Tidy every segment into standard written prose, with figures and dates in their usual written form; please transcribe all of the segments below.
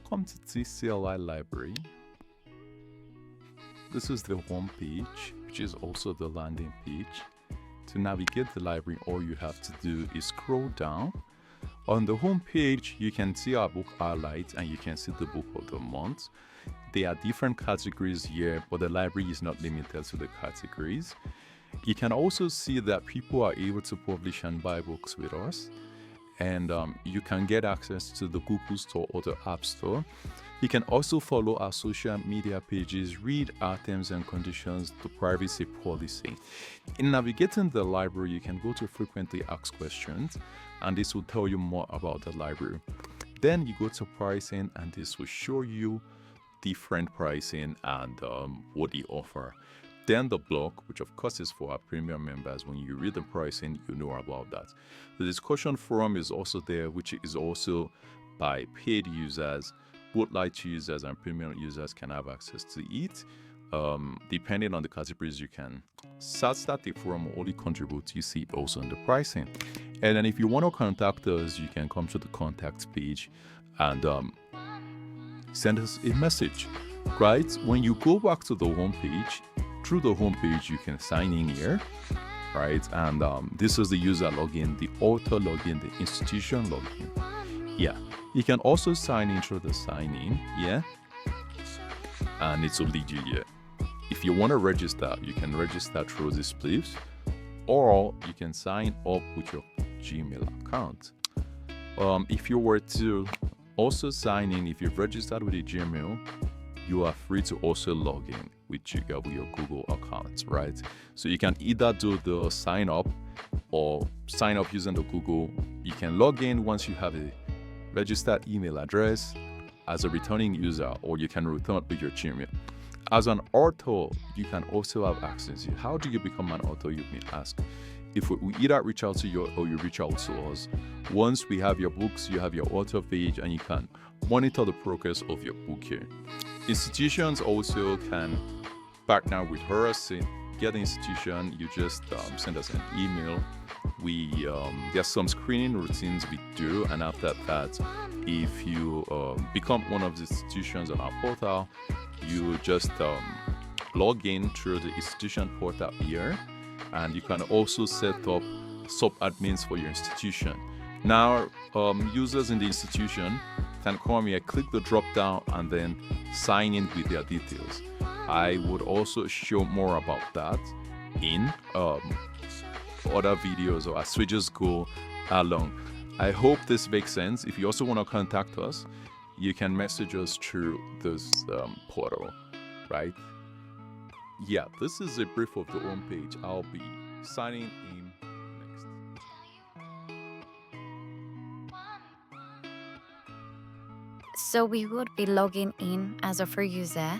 Welcome to TCLI Library. This is the home page, which is also the landing page. To navigate the library, all you have to do is scroll down. On the home page, you can see our book highlights and you can see the book of the month. There are different categories here, but the library is not limited to the categories. You can also see that people are able to publish and buy books with us. And you can get access to the Google Store or the App Store. You can also follow our social media pages, read our terms and conditions, the privacy policy. In navigating the library, you can go to frequently asked questions, and this will tell you more about the library. Then you go to pricing, and this will show you different pricing and what they offer. Then the blog, which of course is for our premium members. When you read the pricing, you know about that. The discussion forum is also there, which is also by paid users. Both light users and premium users can have access to it. Depending on the categories, you can start the forum, only contribute. You see it also in the pricing. And then if you want to contact us, you can come to the contact page and send us a message. Right? When you go back to the home page, through the home page, you can sign in here, right? And this is the user login, the author login, the institution login. Yeah, you can also sign in through the sign in, yeah, and it will lead you here. If you want to register, you can register through this place, or you can sign up with your Gmail account. If you were to also sign in, if you've registered with a Gmail, you are free to also log in with your Google account, right? So you can either do the sign up or sign up using the Google. You can log in once you have a registered email address as a returning user, or you can return with your Gmail. As an author, you can also have access. How do you become an author, you may ask? If we either reach out to you or you reach out to us, once we have your books, you have your author page, and you can monitor the progress of your book here. Institutions also can partner with us. Get the institution, you just send us an email. There's some screening routines we do, and after that, if you become one of the institutions on our portal, you just log in through the institution portal here, and you can also set up sub-admins for your institution. Now, users in the institution can come here, click the drop down, and then sign in with their details. I would also show more about that in other videos, or as we just go along. I hope this makes sense. If you also want to contact us, you can message us through this portal, right? Yeah, this is a brief of the home page. I'll be signing in next. So we would be logging in as a free user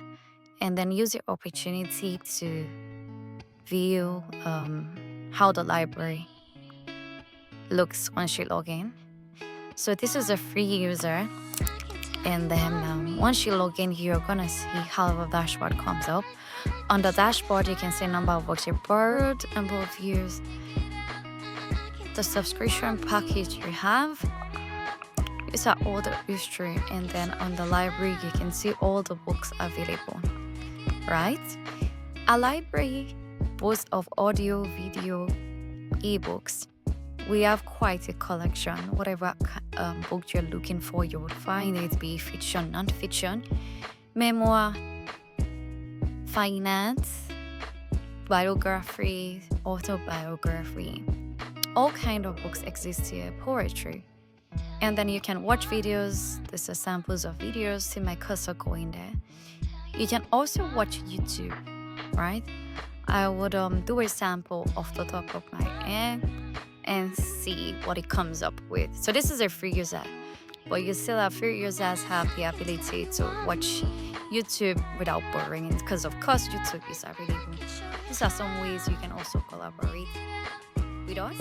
and then use the opportunity to view how the library looks once you log in. So this is a free user, and then once you log in, you're gonna see how the dashboard comes up. On the dashboard, you can see number of books you borrowed, number of views, the subscription package you have. These are all the history, and then on the library, you can see all the books available, right? A library boasts of audio, video, ebooks. We have quite a collection. Whatever book you're looking for, you will find it, be fiction, non-fiction, memoir, finance, biography, autobiography. All kind of books exist here, poetry. And then you can watch videos. These are samples of videos. See my cursor going there. You can also watch YouTube, right? I would do a sample off the top of my head and see what it comes up with. So this is a free user, but you still have free users have the ability to watch YouTube without borrowing it, because of course YouTube is available. These are some ways you can also collaborate with us.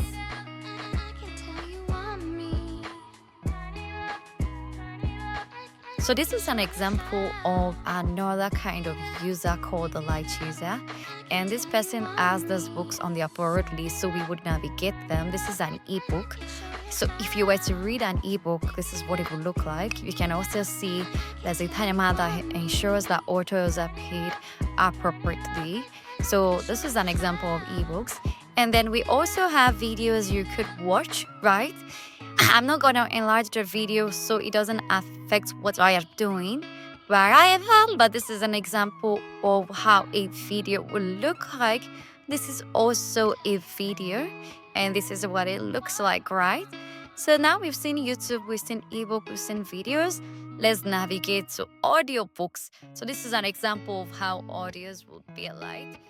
So this is an example of another kind of user called the light user. And this person has these books on their borrowed list, so we would navigate them. This is an ebook. So if you were to read an ebook, this is what it would look like. You can also see there's a timer that ensures that authors are paid appropriately. So this is an example of ebooks. And then we also have videos you could watch, right? I'm not gonna enlarge the video so it doesn't affect what I am doing where I am, but this is an example of how a video will look like. This is also a video, and this is what it looks like, right? So now we've seen YouTube, we've seen ebook, we've seen videos. Let's navigate to audiobooks. So this is an example of how audios would be like.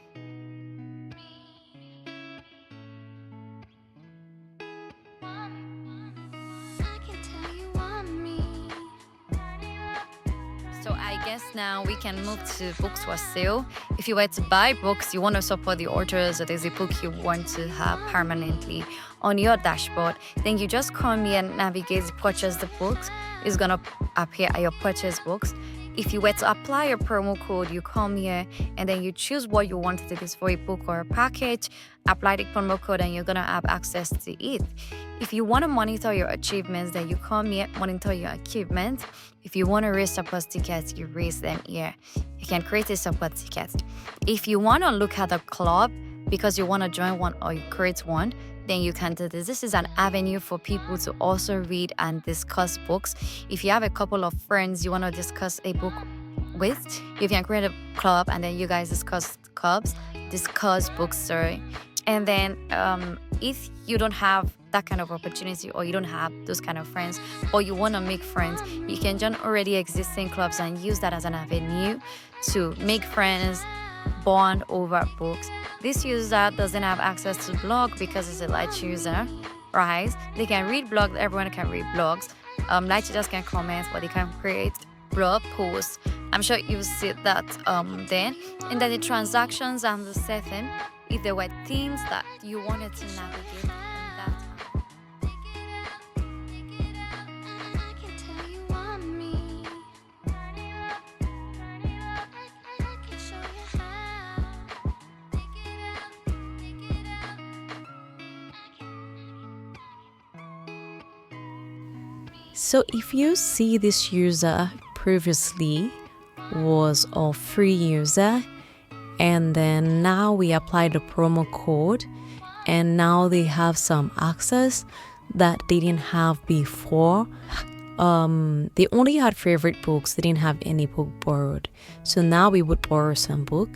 So I guess now we can move to books for sale. If you were to buy books, you want to support the authors, or there's a book you want to have permanently on your dashboard, then you just come here and navigate purchase the books. It's gonna appear at your purchase books. If you were to apply a promo code, you come here and then you choose what you want, if it's for a book or a package, apply the promo code and you're gonna have access to it. If you want to monitor your achievements, then you come here, monitor your achievements. If you want to raise support tickets, you raise them here. You can create a support ticket. If you want to look at a club because you want to join one or you create one, then you can do this. This is an avenue for people to also read and discuss books. If you have a couple of friends you want to discuss a book with, you can create a club and then you guys discuss books, And then if you don't have that kind of opportunity or you don't have those kind of friends or you want to make friends, you can join already existing clubs and use that as an avenue to make friends, bond over books. This user doesn't have access to blog because it's a light user, right? They can read blogs, everyone can read blogs. Light users can comment, but they can create blog posts. I'm sure you see that then. And then the transactions and the setting, if there were things that you wanted to navigate in that. So if you see this user previously was a free user, and then now we apply the promo code and now they have some access that they didn't have before. They only had favorite books, they didn't have any book borrowed. So now we would borrow some book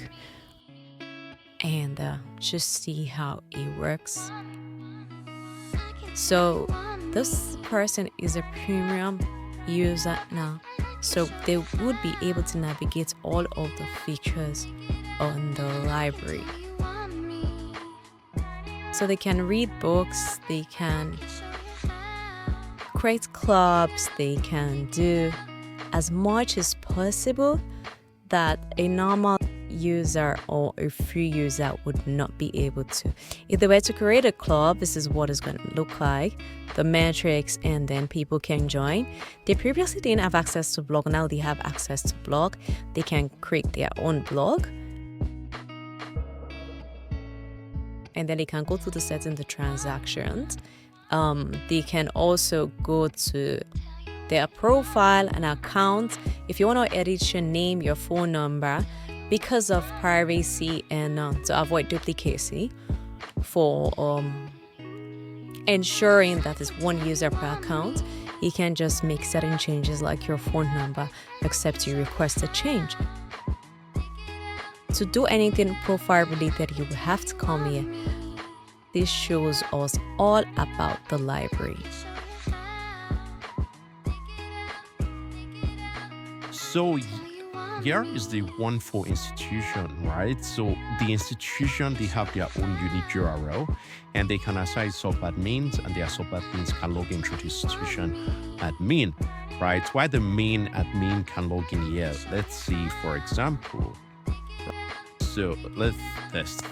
and just see how it works. So this person is a premium user now, so they would be able to navigate all of the features on the library. So they can read books, they can create clubs, they can do as much as possible that a normal user or a free user would not be able to. If they were to create a club, this is what it's going to look like, the metrics, and then people can join. They previously didn't have access to blog, now they have access to blog. They can create their own blog, and then they can go to the setting, the transactions. They can also go to their profile and account. If you want to edit your name, your phone number, because of privacy and to avoid duplicacy, for ensuring that it's one user per account, you can just make certain changes like your phone number, except you request a change. To do anything profile related, you will have to come here. This shows us all about the library. So here is the one for institution, right? So the institution, they have their own unique URL and they can assign sub-admins, and their sub-admins can log in through the institution admin, right? While the main admin can log in here. Let's see, for example. So let's test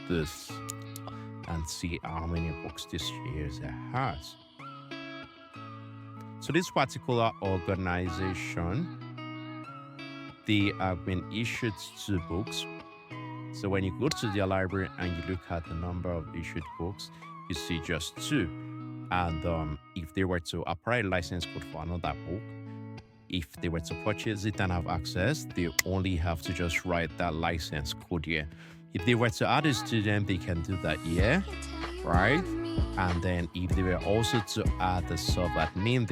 this and see how many books this user has. So this particular organization, they have been issued 2 books. So when you go to their library and you look at the number of issued books, you see just 2. And if they were to apply a license code for another book, if they were to purchase it and have access, they only have to just write that license code here. If they were to add a student, they can do that here, right? And then if they were also to add the sub-admin,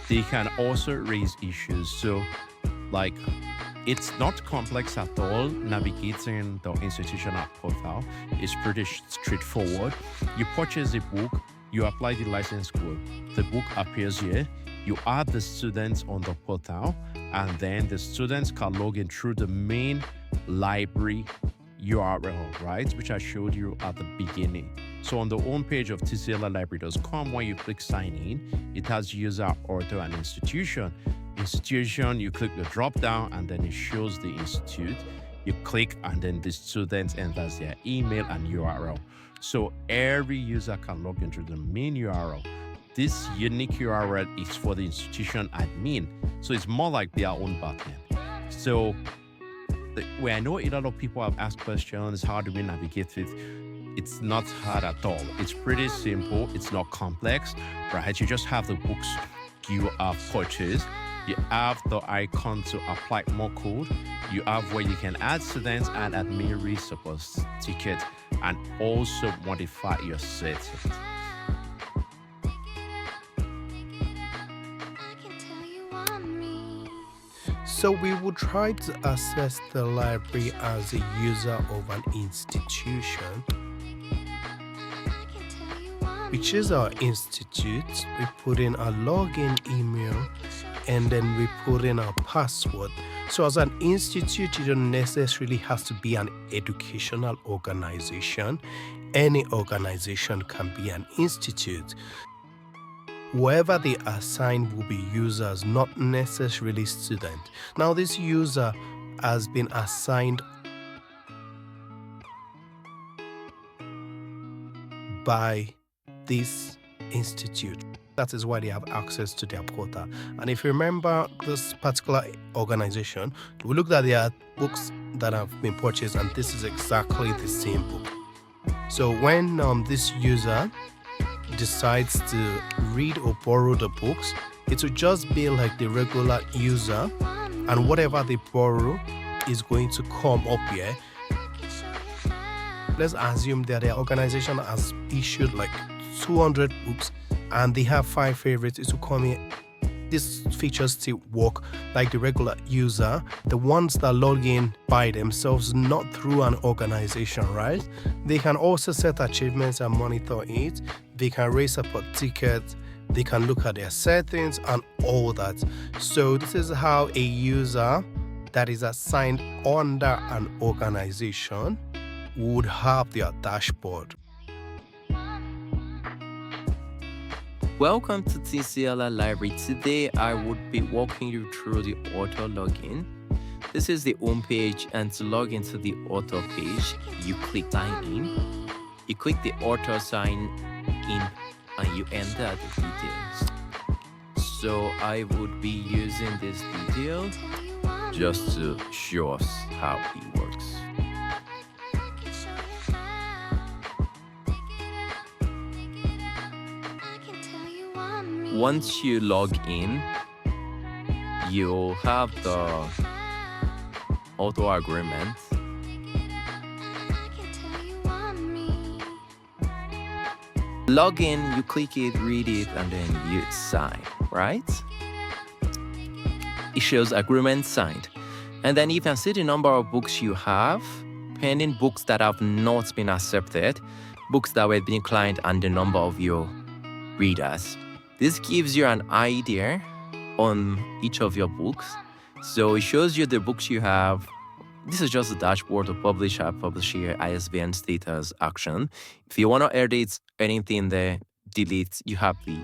they can also raise issues. So like, it's not complex at all. Navigating the institutional portal is pretty straightforward. You purchase a book, you apply the license code, the book appears here, you add the students on the portal, and then the students can log in through the main library URL, right, which I showed you at the beginning. So on the home page of tclilibrary.com, when you click sign in, it has user, author, and institution. Institution, you click the drop down and then it shows the institute. You click and then the student enters their email and URL. So every user can log into the main URL. This unique URL is for the institution admin. So it's more like their own backend. So where I know a lot of people have asked questions, how do we navigate it? It's not hard at all. It's pretty simple. It's not complex, right? You just have the books you have purchased. You have the icon to apply more code. You have where you can add students and admin resource ticket and also modify your settings. So we would try to access the library as a user of an institution, which is our institute. We put in our login email and then we put in our password. So as an institute, you don't necessarily have to be an educational organization. Any organization can be an institute. Whoever they assign will be users, not necessarily students. Now this user has been assigned by this institute. That is why they have access to their portal. And if you remember this particular organization, we looked at their books that have been purchased, and this is exactly the same book. So when this user decides to read or borrow the books, it will just be like the regular user, and whatever they borrow is going to come up here. Let's assume that their organization has issued like 200 books and they have 5 favorites. It will come here. These features still work like the regular user, the ones that log in by themselves, not through an organization, right? They can also set achievements and monitor it. They can raise up a ticket. They can look at their settings and all that. So this is how a user that is assigned under an organization would have their dashboard. Welcome to TCLI Library. Today I would be walking you through the author login. This is the home page, and to log into the author page, you click sign in. You click the author sign in and you enter the details. So I would be using this detail just to show us how it works. Once you log in, you'll have the auto agreement. Log in, you click it, read it, and then you sign, right? It shows agreement signed. And then you can see the number of books you have, pending books that have not been accepted, books that were declined, and the number of your readers. This gives you an idea on each of your books. So it shows you the books you have. This is just the dashboard of publisher, publisher, ISBN status, action. If you want to edit anything there, delete, you have the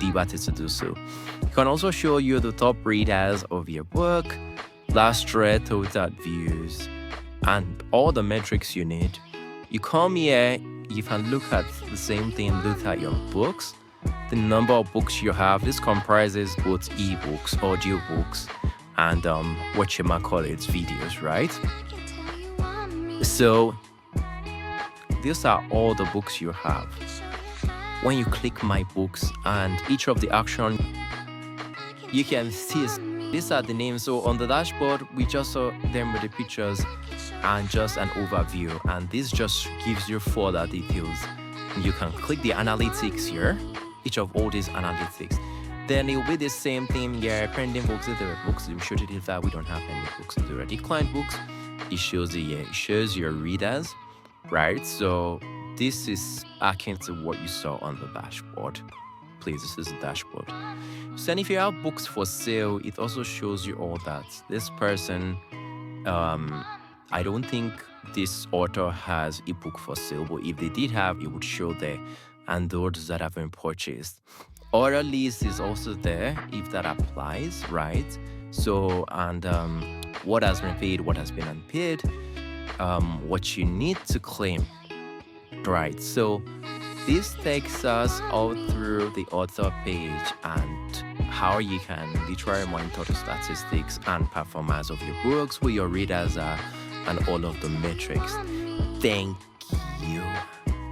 liberty to do so. It can also show you the top readers of your book, last read, total views, and all the metrics you need. You come here, you can look at the same thing, look at your books, the number of books you have. This comprises both ebooks, audiobooks, and what you might call it, videos, right? So these are all the books you have. when you click my books and each of the action, you can see these are the names. So on the dashboard, we just saw them with the pictures and just an overview. And this just gives you further details. You can click the analytics here, each of all these analytics. Then it will be the same thing here, pending books, if there are books, we showed it that we don't have any books. If there are declined books, it shows your readers, right? So this is akin to what you saw on the dashboard. Please, this is the dashboard. So, and if you have books for sale, it also shows you all that. This person, I don't think this author has a book for sale, but if they did have, it would show there. And those that have been purchased. Order list is also there if that applies, right? So, and what has been paid, what has been unpaid, what you need to claim, right? So this takes us all through the author page and how you can literally monitor the statistics and performance of your books, who your readers are, and all of the metrics. Thank you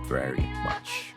very much.